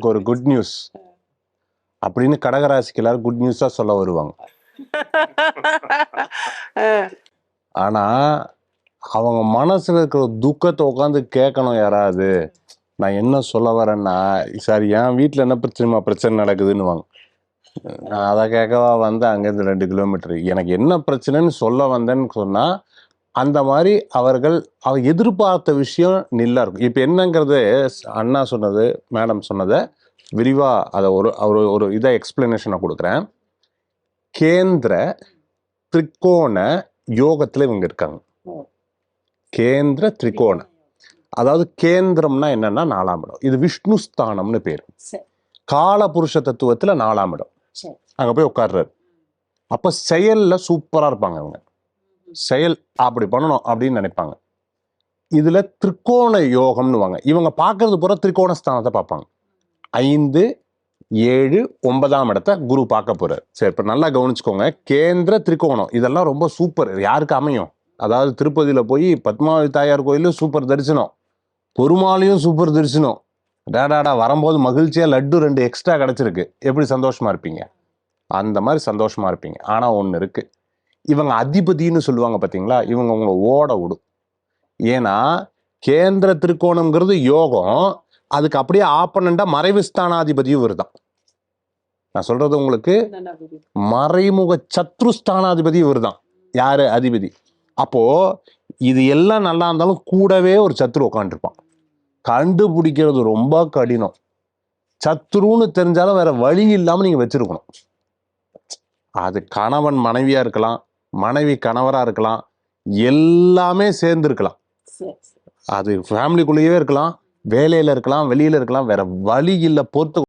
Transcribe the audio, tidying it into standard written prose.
உங்களுக்கு ஒரு good news அப்படின்னு கடகராசிக்கு எல்லாரும் குட் நியூஸா சொல்ல வருவாங்க. ஆனா அவங்க மனசுல இருக்கிற துக்கத்தை உட்காந்து கேட்கணும் யாராவது. நான் என்ன சொல்ல வரேன்னா, சார் என் வீட்டுல என்ன பிரச்சனை நடக்குதுன்னு வாங்க. நான் அதை கேட்கவா வந்து அங்கேருந்து 2 கிலோமீட்டர் எனக்கு என்ன பிரச்சனைன்னு சொல்ல வந்தேன்னு சொன்னா அந்த மாதிரி அவர்கள் எதிர்பார்த்த விஷயம் நில்லா இருக்கும். இப்ப என்னங்கிறது அண்ணா சொன்னது, மேடம் சொன்னதை விரிவா அதை ஒரு இதை எக்ஸ்பிளனேஷனை கொடுக்குறேன். கேந்திர திரிகோண யோகத்துல இவங்க இருக்காங்க. கேந்திர திரிகோண, அதாவது கேந்திரம்னா என்னன்னா 4ஆம் இடம். இது விஷ்ணு ஸ்தானம்னு பேரு. கால புருஷ தத்துவத்துல 4ஆம் இடம். அங்க போய் உட்கார்றாரு. அப்ப செயல்ல சூப்பரா இருப்பாங்க. அவங்க செயல் அப்படி பண்ணணும் அப்படின்னு நினைப்பாங்க. இதுல திரிகோண யோகம்னு வாங்க. இவங்க பாக்குறது பூரா திரிகோண ஸ்தானத்தை பார்ப்பாங்க. 5, 7, 9ஆம் இடத்தை குரு பார்க்க போறாரு. சரி, இப்ப நல்லா கவனிச்சுக்கோங்க. கேந்திர திரிகோணம் இதெல்லாம் ரொம்ப சூப்பர். யாருக்கு அமையும்? அதாவது திருப்பதியில போய் பத்மாவதி தாயார் கோயிலும் சூப்பர் தரிசனம், பெருமாளையும் சூப்பர் தரிசனம். டேடாடா வரும்போது மகிழ்ச்சியா லட்டு 2 எக்ஸ்ட்ரா கிடைச்சிருக்கு. எப்படி சந்தோஷமா இருப்பீங்க? அந்த மாதிரி சந்தோஷமா இருப்பீங்க. ஆனா ஒண்ணு இருக்கு, இவங்க அதிபதினு சொல்லுவாங்க பாத்தீங்களா, இவங்க உங்களை ஓட விடும். ஏன்னா கேந்திர திரிகோணம்ங்கிறது யோகம், அதுக்கு அப்படியே ஆப்பனண்டா மறைவு ஸ்தானாதிபதியும் வருதான். நான் சொல்றது உங்களுக்கு மறைமுக சத்ருஸ்தானாதிபதி இவர்தான். யாரு? அதிபதி. அப்போ இது எல்லாம் நல்லா இருந்தாலும் கூடவே ஒரு சத்ரு உட்காந்துருப்பான். கண்டுபிடிக்கிறது ரொம்ப கடினம். சத்ருன்னு தெரிஞ்சாலும் வேற வழி இல்லாம நீங்க வச்சிருக்கணும். அது கணவன் மனைவியா இருக்கலாம், மனைவி கணவரா இருக்கலாம், எல்லாமே சேர்ந்து இருக்கலாம். அது ஃபேமிலிக்குள்ளேயே இருக்கலாம், வேலையில இருக்கலாம், வெளியில இருக்கலாம். வேற வழி இல்லை. பொறுத்து